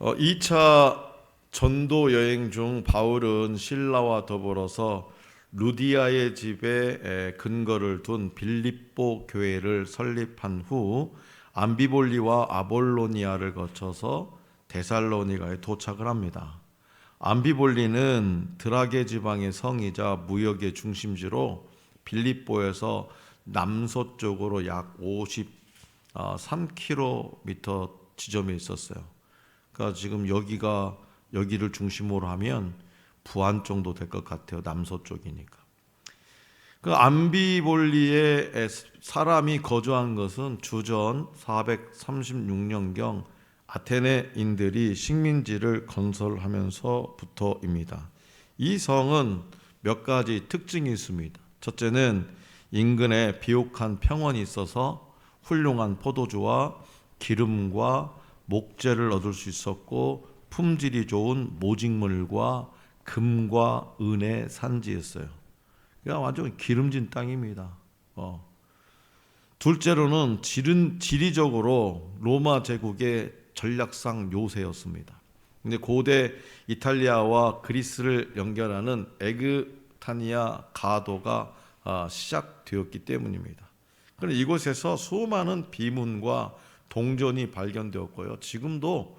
2차 전도 여행 중 바울은 실라와 더불어서 루디아의 집에 근거를 둔 빌립보 교회를 설립한 후 암비볼리와 아볼로니아를 거쳐서 데살로니가에 도착을 합니다. 암비볼리는 드라게 지방의 성이자 무역의 중심지로 빌립보에서 남서쪽으로 약 53km 지점에 있었어요. 그러니까 지금 여기를 중심으로 하면 부안 정도 될 것 같아요. 남서쪽이니까. 그 암비볼리에 사람이 거주한 것은 주전 436년경 아테네인들이 식민지를 건설하면서부터입니다. 이 성은 몇 가지 특징이 있습니다. 첫째는 인근에 비옥한 평원이 있어서 훌륭한 포도주와 기름과 목재를 얻을 수 있었고 품질이 좋은 모직물과 금과 은의 산지였어요. 그러니까 완전 기름진 땅입니다. 둘째로는 지리적으로 로마 제국의 전략상 요새였습니다. 근데 고대 이탈리아와 그리스를 연결하는 에그타니아 가도가 시작되었기 때문입니다. 그런데 이곳에서 수많은 비문과 동전이 발견되었고요. 지금도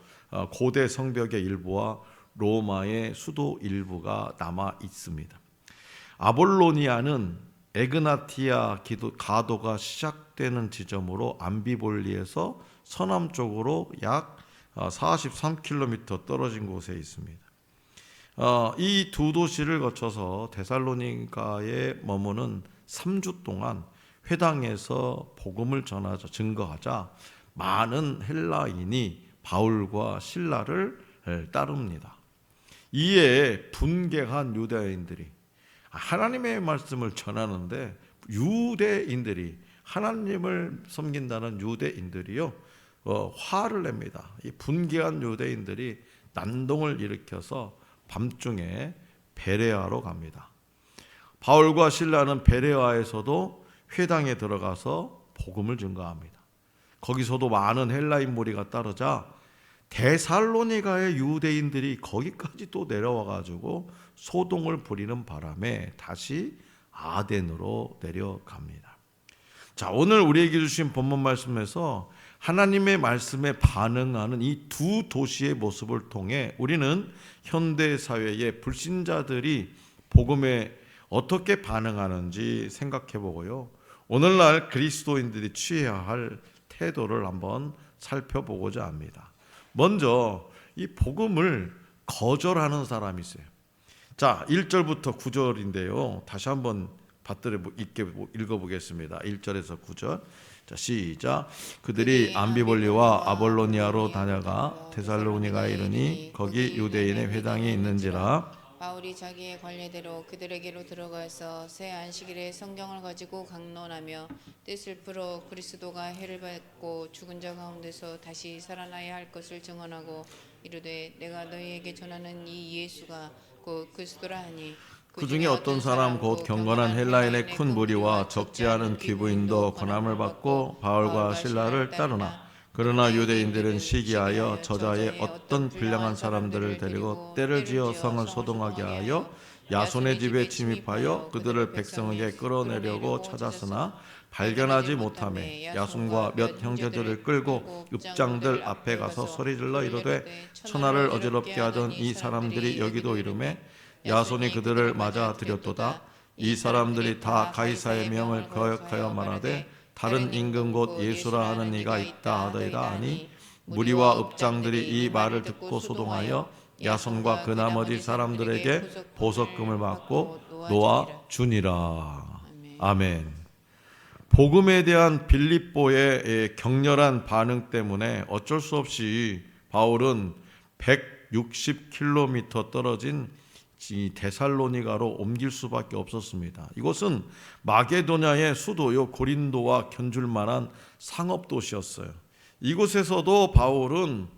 고대 성벽의 일부와 로마의 수도 일부가 남아 있습니다. 아볼로니아는 에그나티아 가도가 시작되는 지점으로 암비볼리에서 서남쪽으로 약 43km 떨어진 곳에 있습니다. 이 두 도시를 거쳐서 데살로니가에 머무는 3주 동안 회당에서 복음을 증거하자 많은 헬라인이 바울과 실라를 따릅니다. 이에 분개한 유대인들이 하나님의 말씀을 전하는데 유대인들이 하나님을 섬긴다는 유대인들이요 화를 냅니다. 이 분개한 유대인들이 난동을 일으켜서 밤중에 베레아로 갑니다. 바울과 실라는 베레아에서도 회당에 들어가서 복음을 증거합니다. 거기서도 많은 헬라인 무리가 따르자 데살로니가의 유대인들이 거기까지 또 내려와 가지고 소동을 부리는 바람에 다시 아덴으로 내려갑니다. 자, 오늘 우리에게 주신 본문 말씀에서 하나님의 말씀에 반응하는 이 두 도시의 모습을 통해 우리는 현대 사회의 불신자들이 복음에 어떻게 반응하는지 생각해 보고요. 오늘날 그리스도인들이 취해야 할 태도를 한번 살펴보고자 합니다. 먼저 이 복음을 거절하는 사람이 있어요. 자, 1절부터 9절인데요. 다시 한번 받들어 있게 읽어보겠습니다. 1절에서 9절. 자, 시작. 그들이 암비볼리와 아볼로니아로 다녀가 데살로니가에 이르니 거기 유대인의 회당이 있는지라. 바울이 자기의 관례대로 그들에게로 들어가서 새 안식일에 성경을 가지고 강론하며 뜻을 풀어 그리스도가 해를 받고 죽은 자 가운데서 다시 살아나야 할 것을 증언하고 이르되 내가 너희에게 전하는 이 예수가 곧 그리스도라 하니 그 중에 어떤 사람 곧 경건한 헬라인의 큰 무리와 적지 않은 귀부인도 권함을 받고 바울과 실라를 따르나 그러나 유대인들은 시기하여 저자의 어떤 불량한 사람들을 데리고 때를 지어 성을 소동하게 하여 야손의 집에 침입하여 그들을 백성에게 끌어내려고 찾았으나 발견하지 못하매 야손과 몇 형제들을 끌고 읍장들 앞에 가서 소리질러 이르되 천하를 어지럽게 하던 이 사람들이 여기도 이르매 야손이 그들을 맞아들였도다. 이 사람들이 다 가이사의 명을 거역하여 말하되 다른 임금 곧 예수라 하는 이가 있다 하더이다 하니 무리와 읍장들이 이 말을 듣고 소동하여 야손과 그 나머지 사람들에게 보석금을 받고 놓아 주니라. 아멘. 복음에 대한 빌립보의 격렬한 반응 때문에 어쩔 수 없이 바울은 160km 떨어진 데살로니가로 옮길 수밖에 없었습니다. 이곳은 마게도냐의 수도요 고린도와 견줄 만한 상업 도시였어요. 이곳에서도 바울은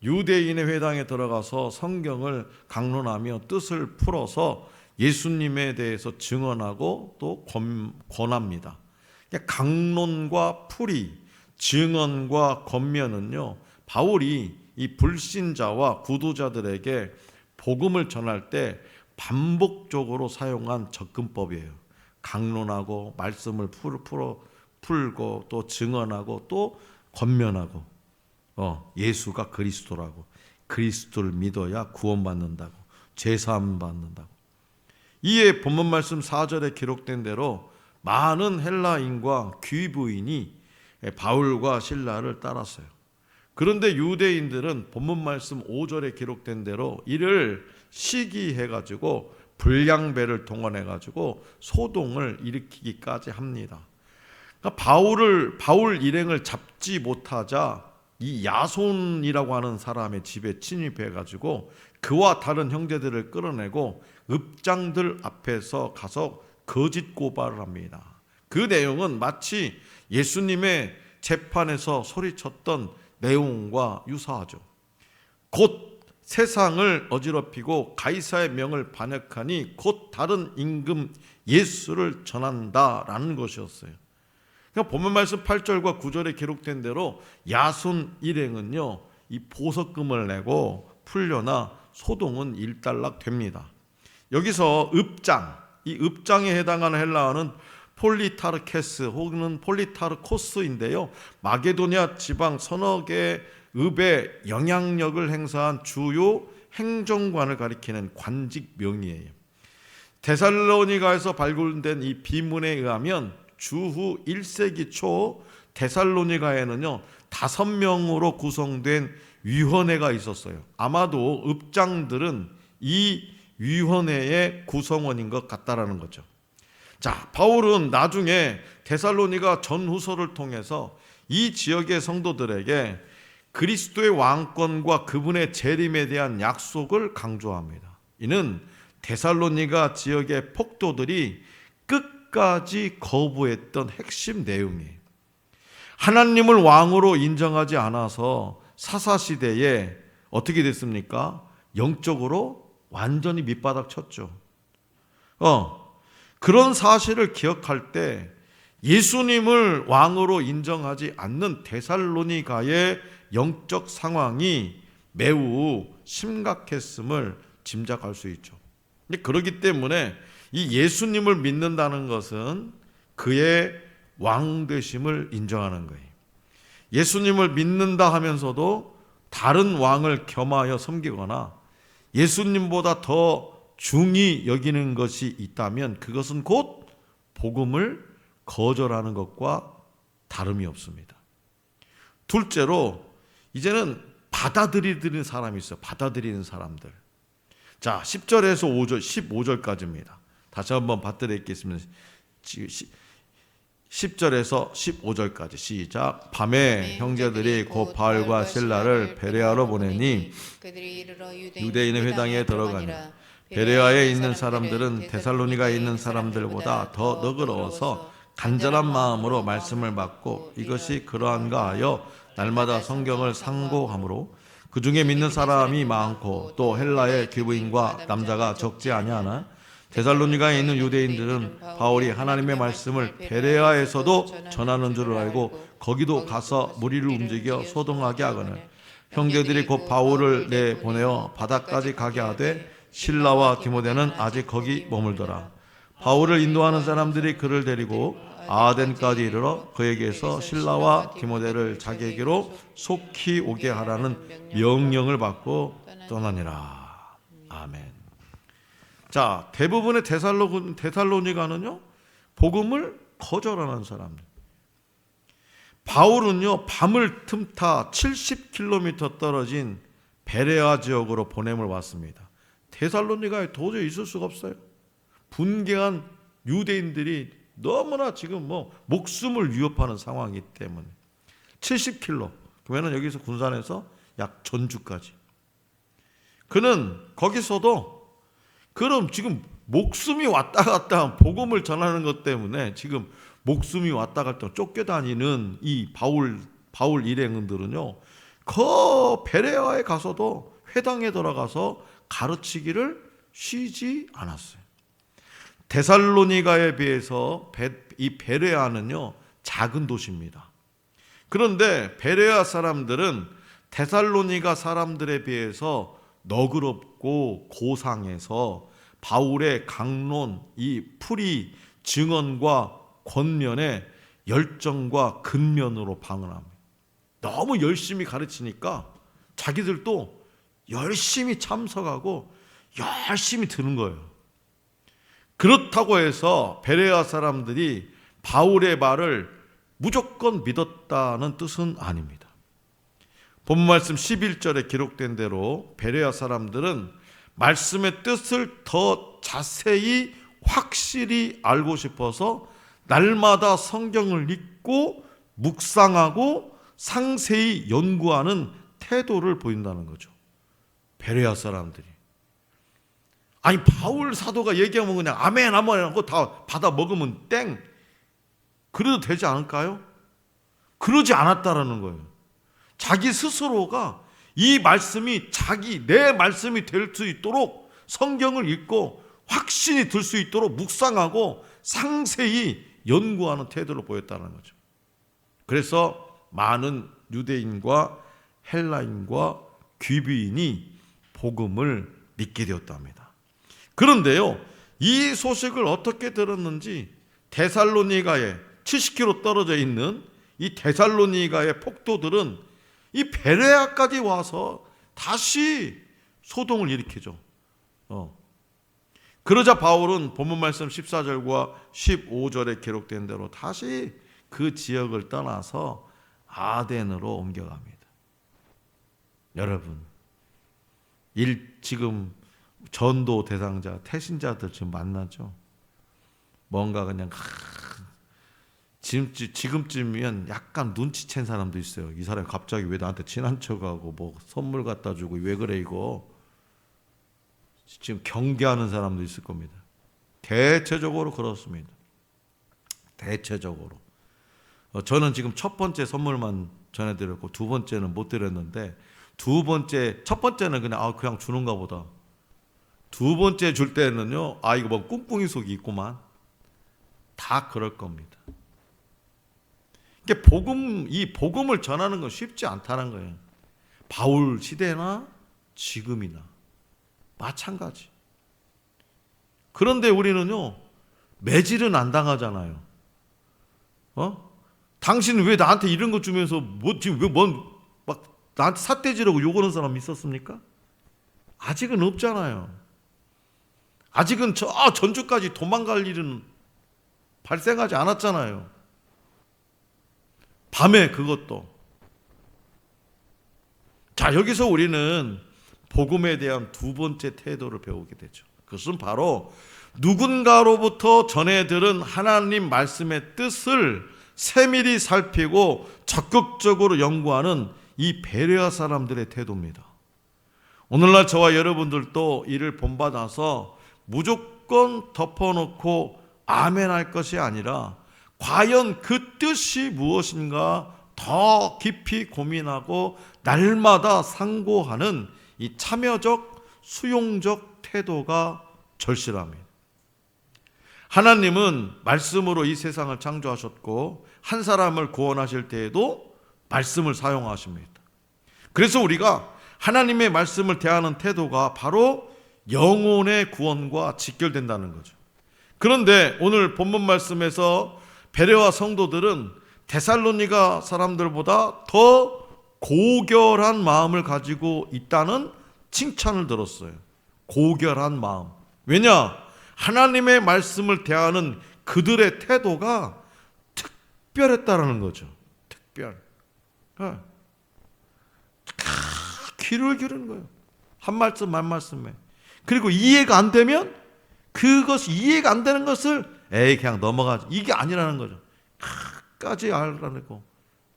유대인의 회당에 들어가서 성경을 강론하며 뜻을 풀어서 예수님에 대해서 증언하고 또 권합니다. 강론과 풀이, 증언과 권면은요 바울이 이 불신자와 구도자들에게 복음을 전할 때 반복적으로 사용한 접근법이에요. 강론하고 말씀을 풀고 또 증언하고 또 권면하고 예수가 그리스도라고, 그리스도를 믿어야 구원받는다고, 죄사함 받는다고. 이에 본문 말씀 4절에 기록된 대로 많은 헬라인과 귀부인이 바울과 실라를 따랐어요. 그런데 유대인들은 본문 말씀 5절에 기록된 대로 이를 시기해가지고 불량배를 동원해가지고 소동을 일으키기까지 합니다. 그러니까 바울 일행을 잡지 못하자 이 야손이라고 하는 사람의 집에 침입해가지고 그와 다른 형제들을 끌어내고 읍장들 앞에서 가서 거짓 고발을 합니다. 그 내용은 마치 예수님의 재판에서 소리쳤던 내용과 유사하죠. 곧 세상을 어지럽히고 가이사의 명을 반역하니 곧 다른 임금 예수를 전한다라는 것이었어요. 그러니까 본문 말씀 8절과 9절에 기록된 대로 야손 일행은요, 이 보석금을 내고 풀려나 소동은 일단락됩니다. 여기서 읍장, 이 읍장에 해당하는 헬라어는 폴리타르케스 혹은 폴리타르코스인데요, 마게도니아 지방 서너 개 읍의 영향력을 행사한 주요 행정관을 가리키는 관직 명이에요. 데살로니가에서 발굴된 이 비문에 의하면 주후 1세기 초 데살로니가에는요 5명으로 구성된 위원회가 있었어요. 아마도 읍장들은 이 위원회의 구성원인 것 같다라는 거죠. 자, 바울은 나중에 데살로니가 전후서를 통해서 이 지역의 성도들에게 그리스도의 왕권과 그분의 재림에 대한 약속을 강조합니다. 이는 데살로니가 지역의 폭도들이 끝까지 거부했던 핵심 내용이에요. 하나님을 왕으로 인정하지 않아서 사사시대에 어떻게 됐습니까? 영적으로 완전히 밑바닥 쳤죠. 그런 사실을 기억할 때 예수님을 왕으로 인정하지 않는 데살로니가의 영적 상황이 매우 심각했음을 짐작할 수 있죠. 그렇기 때문에 이 예수님을 믿는다는 것은 그의 왕 되심을 인정하는 거예요. 예수님을 믿는다 하면서도 다른 왕을 겸하여 섬기거나 예수님보다 더 중히 여기는 것이 있다면 그것은 곧 복음을 거절하는 것과 다름이 없습니다. 둘째로 이제는 받아들이는 사람이 있어요. 받아들이는 사람들. 자, 10절에서 5절, 15절까지입니다. 다시 한번 받들어있겠습니다. 10절에서 15절까지 시작. 밤에 형제들이 곧 바울과 실라를 베레아로 보내니 유대인의 회당에 들어가니 베레아에 있는 사람들은 데살로니가에 있는 사람들보다 더 너그러워서 간절한 마음으로 말씀을 받고 이것이 그러한가 하여 날마다 성경을 상고하므로 그 중에 믿는 사람이 많고 또 헬라의 귀부인과 남자가 적지 아니하나 데살로니가에 있는 유대인들은 바울이 하나님의 말씀을 베레아에서도 전하는 줄 알고 거기도 가서 무리를 움직여 소동하게 하거늘 형제들이 곧 바울을 내보내어 바다까지 가게 하되 실라와 디모데는 아직 거기 머물더라. 바울을 인도하는 사람들이 그를 데리고 아덴까지 이르러 그에게서 실라와 디모데를 자기에게로 속히 오게 하라는 명령을 받고 떠나니라. 아멘. 자, 대부분의 데살로니가는요 복음을 거절하는 사람들. 바울은요 밤을 틈타 70km 떨어진 베레아 지역으로 보냄을 받습니다. 데살로니가에 도저히 있을 수가 없어요. 분개한 유대인들이 너무나 지금 목숨을 위협하는 상황이기 때문에 70km 그러면 여기서 군산에서 약 전주까지. 그는 거기서도 그럼 지금 목숨이 왔다 갔다 복음을 전하는 것 때문에 지금 목숨이 왔다 갔다 쫓겨다니는 이 바울 일행들은요 그 베레아에 가서도 회당에 들어가서 가르치기를 쉬지 않았어요. 데살로니가에 비해서 이 베레아는요 작은 도시입니다. 그런데 베레아 사람들은 데살로니가 사람들에 비해서 너그럽고 고상해서 바울의 강론, 이 풀이 증언과 권면에 열정과 근면으로 방언합니다. 너무 열심히 가르치니까 자기들도 열심히 참석하고 열심히 듣는 거예요. 그렇다고 해서 베레아 사람들이 바울의 말을 무조건 믿었다는 뜻은 아닙니다. 본문 말씀 11절에 기록된 대로 베레아 사람들은 말씀의 뜻을 더 자세히 확실히 알고 싶어서 날마다 성경을 읽고 묵상하고 상세히 연구하는 태도를 보인다는 거죠. 베레아 사람들이. 아니 바울 사도가 얘기하면 그냥 아멘 아멘 하고 다 받아 먹으면 땡. 그래도 되지 않을까요? 그러지 않았다라는 거예요. 자기 스스로가 이 말씀이 내 말씀이 될 수 있도록 성경을 읽고 확신이 들 수 있도록 묵상하고 상세히 연구하는 태도를 보였다는 거죠. 그래서 많은 유대인과 헬라인과 귀비인이 복음을 믿게 되었답니다. 그런데요, 이 소식을 어떻게 들었는지 데살로니가에 70km 떨어져 있는 이 데살로니가의 폭도들은 이 베레아까지 와서 다시 소동을 일으키죠. 그러자 바울은 본문 말씀 14절과 15절에 기록된 대로 다시 그 지역을 떠나서 아덴으로 옮겨갑니다. 여러분, 지금 전도 대상자, 태신자들 지금 만나죠? 뭔가 그냥 지금쯤이면 약간 눈치챈 사람도 있어요. 이 사람이 갑자기 왜 나한테 친한 척하고 뭐 선물 갖다 주고 왜 그래 이거. 지금 경계하는 사람도 있을 겁니다. 대체적으로 그렇습니다. 대체적으로. 저는 지금 첫 번째 선물만 전해드렸고 두 번째는 못 드렸는데 첫 번째는 그냥 주는가 보다. 두 번째 줄 때는요, 이거 뭐 꿍꿍이 속이 있구만. 다 그럴 겁니다. 이 복음을 전하는 건 쉽지 않다는 거예요. 바울 시대나 지금이나 마찬가지. 그런데 우리는요, 매질은 안 당하잖아요. 당신은 왜 나한테 이런 거 주면서 지금 막 나한테 삿대질하고 욕하는 사람 있었습니까? 아직은 없잖아요. 아직은 전주까지 도망갈 일은 발생하지 않았잖아요. 밤에 그것도. 자, 여기서 우리는 복음에 대한 두 번째 태도를 배우게 되죠. 그것은 바로 누군가로부터 전해 들은 하나님 말씀의 뜻을 세밀히 살피고 적극적으로 연구하는 이 베레아 사람들의 태도입니다. 오늘날 저와 여러분들도 이를 본받아서 무조건 덮어놓고 아멘 할 것이 아니라 과연 그 뜻이 무엇인가 더 깊이 고민하고 날마다 상고하는 이 참여적, 수용적 태도가 절실합니다. 하나님은 말씀으로 이 세상을 창조하셨고 한 사람을 구원하실 때에도 말씀을 사용하십니다. 그래서 우리가 하나님의 말씀을 대하는 태도가 바로 영혼의 구원과 직결된다는 거죠. 그런데 오늘 본문 말씀에서 베레아 성도들은 데살로니가 사람들보다 더 고결한 마음을 가지고 있다는 칭찬을 들었어요. 고결한 마음. 왜냐? 하나님의 말씀을 대하는 그들의 태도가 특별했다라는 거죠. 특별. 귀를 기르는 거예요. 한 말씀 한 말씀에. 그리고 이해가 안 되면 그것이 이해가 안 되는 것을 그냥 넘어가지. 이게 아니라는 거죠. 끝까지 알라는 거.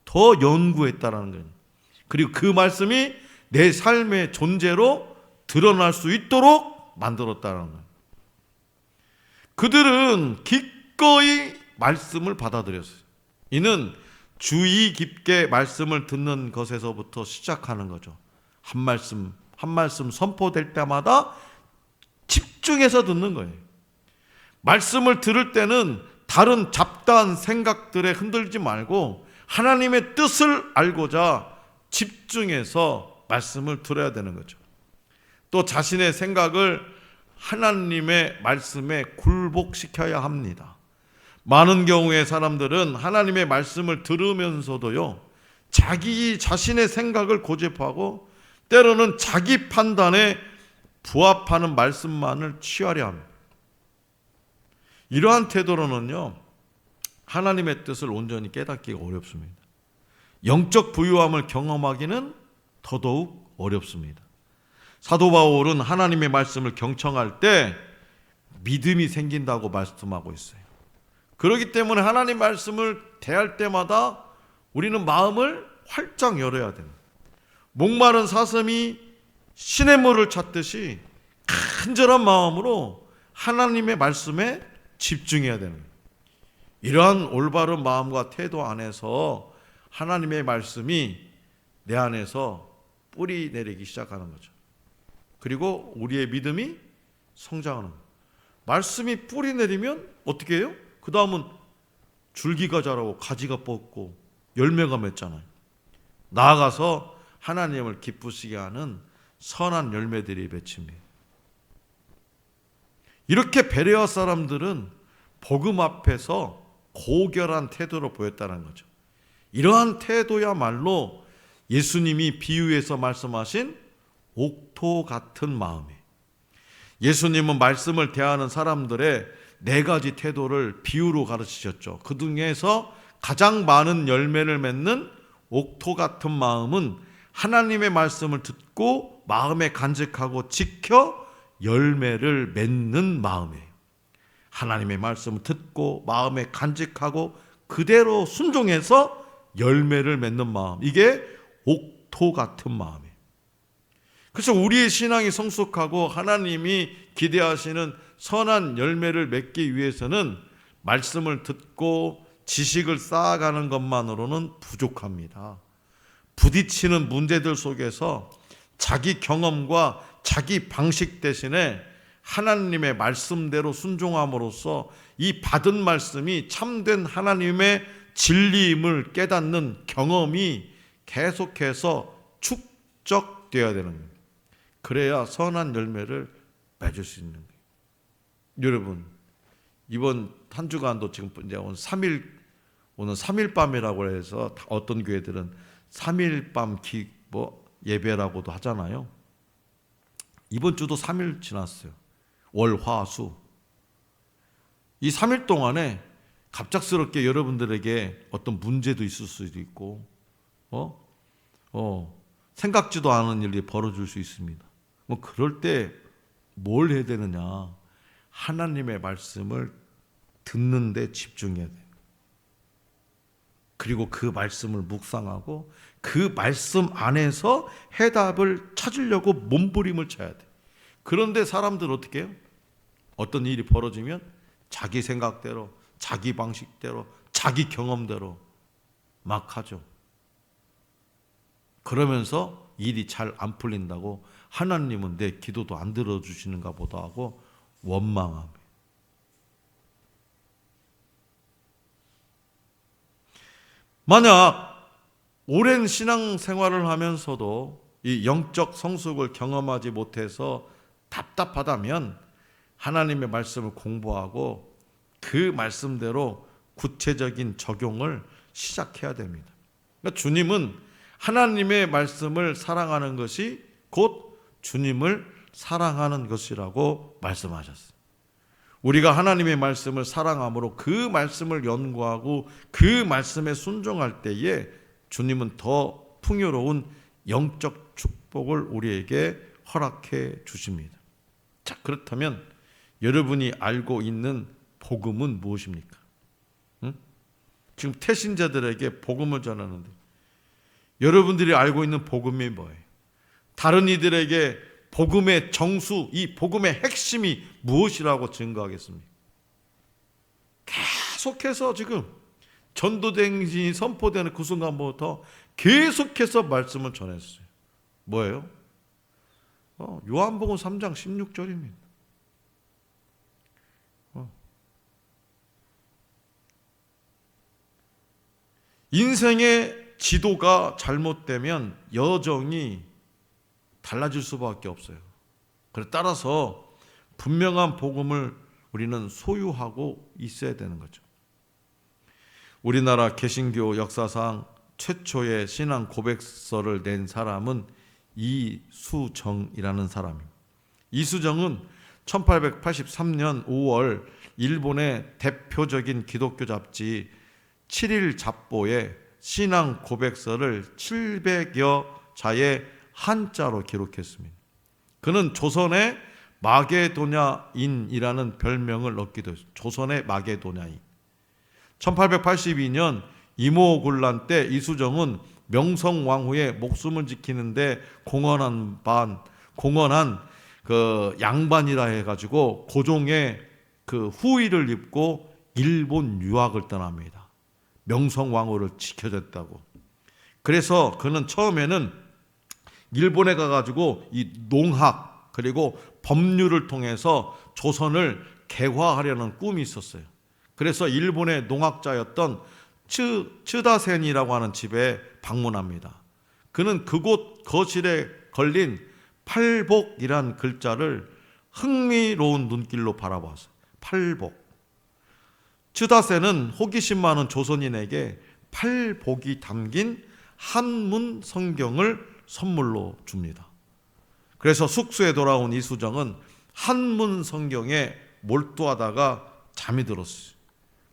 더 연구했다라는 거예요. 그리고 그 말씀이 내 삶의 존재로 드러날 수 있도록 만들었다는 거예요. 그들은 기꺼이 말씀을 받아들였어요. 이는 주의 깊게 말씀을 듣는 것에서부터 시작하는 거죠. 한 말씀 선포될 때마다 집중해서 듣는 거예요. 말씀을 들을 때는 다른 잡다한 생각들에 흔들리지 말고 하나님의 뜻을 알고자 집중해서 말씀을 들어야 되는 거죠. 또 자신의 생각을 하나님의 말씀에 굴복시켜야 합니다. 많은 경우에 사람들은 하나님의 말씀을 들으면서도요, 자기 자신의 생각을 고집하고 때로는 자기 판단에 부합하는 말씀만을 취하려 합니다. 이러한 태도로는요, 하나님의 뜻을 온전히 깨닫기가 어렵습니다. 영적 부유함을 경험하기는 더더욱 어렵습니다. 사도 바울은 하나님의 말씀을 경청할 때 믿음이 생긴다고 말씀하고 있어요. 그렇기 때문에 하나님 말씀을 대할 때마다 우리는 마음을 활짝 열어야 됩니다. 목마른 사슴이 시냇물을 찾듯이 간절한 마음으로 하나님의 말씀에 집중해야 되는 거예요. 이러한 올바른 마음과 태도 안에서 하나님의 말씀이 내 안에서 뿌리 내리기 시작하는 거죠. 그리고 우리의 믿음이 성장하는 거예요. 말씀이 뿌리 내리면 어떻게 해요? 그 다음은 줄기가 자라고 가지가 뻗고 열매가 맺잖아요. 나아가서 하나님을 기쁘시게 하는 선한 열매들이 맺힙니다. 이렇게 베레아 사람들은 복음 앞에서 고결한 태도를 보였다는 거죠. 이러한 태도야말로 예수님이 비유해서 말씀하신 옥토 같은 마음이에요. 예수님은 말씀을 대하는 사람들의 4가지 태도를 비유로 가르치셨죠. 그 중에서 가장 많은 열매를 맺는 옥토 같은 마음은 하나님의 말씀을 듣고 마음에 간직하고 지켜 열매를 맺는 마음이에요. 하나님의 말씀을 듣고 마음에 간직하고 그대로 순종해서 열매를 맺는 마음, 이게 옥토 같은 마음이에요. 그래서 우리의 신앙이 성숙하고 하나님이 기대하시는 선한 열매를 맺기 위해서는 말씀을 듣고 지식을 쌓아가는 것만으로는 부족합니다. 부딪히는 문제들 속에서 자기 경험과 자기 방식 대신에 하나님의 말씀대로 순종함으로써 이 받은 말씀이 참된 하나님의 진리임을 깨닫는 경험이 계속해서 축적되어야 되는 거예요. 그래야 선한 열매를 맺을 수 있는 거예요. 여러분, 이번 한 주간도 지금 이제 오늘 3일 밤이라고 해서 어떤 교회들은 3일 밤 예배라고도 하잖아요. 이번 주도 3일 지났어요. 월, 화, 수. 이 3일 동안에 갑작스럽게 여러분들에게 어떤 문제도 있을 수도 있고, 생각지도 않은 일이 벌어질 수 있습니다. 그럴 때 뭘 해야 되느냐? 하나님의 말씀을 듣는 데 집중해야 돼요. 그리고 그 말씀을 묵상하고 그 말씀 안에서 해답을 찾으려고 몸부림을 쳐야 돼. 그런데 사람들 어떻게 해요? 어떤 일이 벌어지면 자기 생각대로, 자기 방식대로, 자기 경험대로 막 하죠. 그러면서 일이 잘 안 풀린다고 하나님은 내 기도도 안 들어주시는가 보다 하고 원망합니다. 만약 오랜 신앙생활을 하면서도 이 영적 성숙을 경험하지 못해서 답답하다면 하나님의 말씀을 공부하고 그 말씀대로 구체적인 적용을 시작해야 됩니다. 그러니까 주님은 하나님의 말씀을 사랑하는 것이 곧 주님을 사랑하는 것이라고 말씀하셨어요. 우리가 하나님의 말씀을 사랑함으로 그 말씀을 연구하고 그 말씀에 순종할 때에 주님은 더 풍요로운 영적 축복을 우리에게 허락해 주십니다. 자, 그렇다면 여러분이 알고 있는 복음은 무엇입니까? 지금 태신자들에게 복음을 전하는데 여러분들이 알고 있는 복음이 뭐예요? 다른 이들에게 복음의 정수, 이 복음의 핵심이 무엇이라고 증거하겠습니까? 계속해서 지금 전도행진이 선포되는 그 순간부터 계속해서 말씀을 전했어요. 뭐예요? 요한복음 3장 16절입니다. 인생의 지도가 잘못되면 여정이 달라질 수밖에 없어요. 그래 따라서 분명한 복음을 우리는 소유하고 있어야 되는 거죠. 우리나라 개신교 역사상 최초의 신앙 고백서를 낸 사람은 이수정이라는 사람입니다. 이수정은 1883년 5월 일본의 대표적인 기독교 잡지 7일 잡보에 신앙 고백서를 700여 자의 한자로 기록했습니다. 그는 조선의 마게도냐인이라는 별명을 얻기도 했습니다. 조선의 마게도냐인. 1882년 이모군란 때 이수정은 명성왕후의 목숨을 지키는데 공헌한 그 양반이라 해가지고 고종의 그 후위를 입고 일본 유학을 떠납니다. 명성왕후를 지켜줬다고. 그래서 그는 처음에는 일본에 가가지고 이 농학 그리고 법률을 통해서 조선을 개화하려는 꿈이 있었어요. 그래서 일본의 농학자였던 츠다센이라고 하는 집에 방문합니다. 그는 그곳 거실에 걸린 팔복이란 글자를 흥미로운 눈길로 바라봤어요. 팔복. 츠다센은 호기심 많은 조선인에게 팔복이 담긴 한문 성경을 선물로 줍니다. 그래서 숙소에 돌아온 이수정은 한문 성경에 몰두하다가 잠이 들었어요.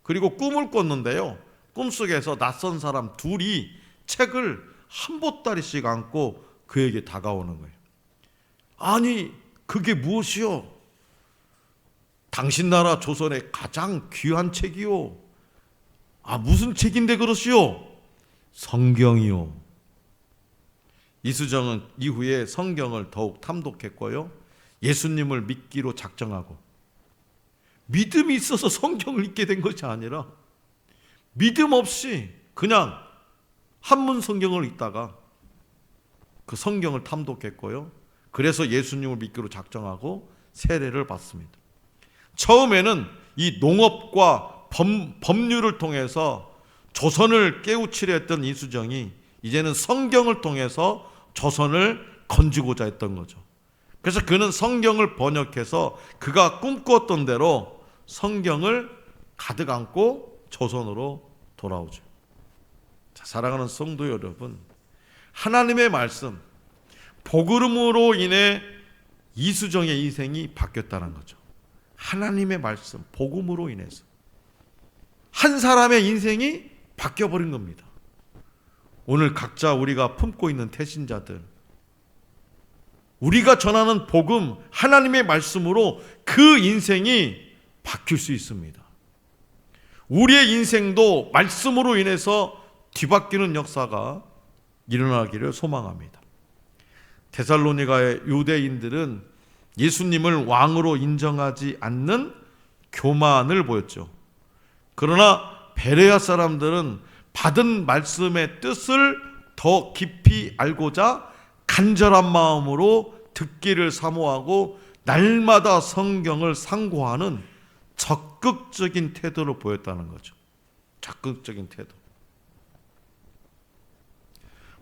그리고 꿈을 꿨는데요. 꿈속에서 낯선 사람 둘이 책을 한 보따리씩 안고 그에게 다가오는 거예요. 아니, 그게 무엇이요? 당신 나라 조선의 가장 귀한 책이요. 아, 무슨 책인데 그러시오? 성경이요. 이수정은 이후에 성경을 더욱 탐독했고요. 예수님을 믿기로 작정하고, 믿음이 있어서 성경을 읽게 된 것이 아니라 믿음 없이 그냥 한문 성경을 읽다가 그 성경을 탐독했고요. 그래서 예수님을 믿기로 작정하고 세례를 받습니다. 처음에는 이 농업과 법률을 통해서 조선을 깨우치려 했던 이수정이 이제는 성경을 통해서 조선을 건지고자 했던 거죠. 그래서 그는 성경을 번역해서 그가 꿈꿨던 대로 성경을 가득 안고 조선으로 돌아오죠. 자, 사랑하는 성도 여러분, 하나님의 말씀, 복음으로 인해 이수정의 인생이 바뀌었다는 거죠. 하나님의 말씀, 복음으로 인해서 한 사람의 인생이 바뀌어버린 겁니다. 오늘 각자 우리가 품고 있는 태신자들, 우리가 전하는 복음, 하나님의 말씀으로 그 인생이 바뀔 수 있습니다. 우리의 인생도 말씀으로 인해서 뒤바뀌는 역사가 일어나기를 소망합니다. 데살로니가의 유대인들은 예수님을 왕으로 인정하지 않는 교만을 보였죠. 그러나 베레아 사람들은 받은 말씀의 뜻을 더 깊이 알고자 간절한 마음으로 듣기를 사모하고 날마다 성경을 상고하는 적극적인 태도를 보였다는 거죠. 적극적인 태도.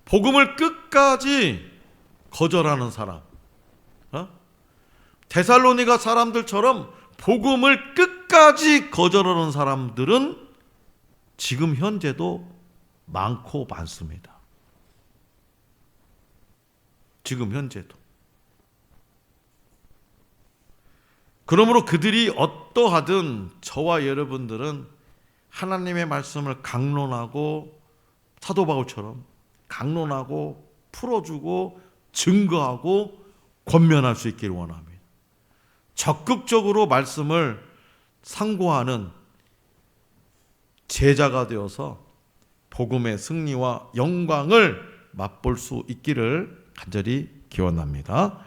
복음을 끝까지 거절하는 사람. 데살로니가 사람들처럼 복음을 끝까지 거절하는 사람들은 지금 현재도 많고 많습니다. 지금 현재도. 그러므로 그들이 어떠하든 저와 여러분들은 하나님의 말씀을 강론하고 사도 바울처럼 강론하고 풀어주고 증거하고 권면할 수 있기를 원합니다. 적극적으로 말씀을 상고하는 제자가 되어서 복음의 승리와 영광을 맛볼 수 있기를 간절히 기원합니다.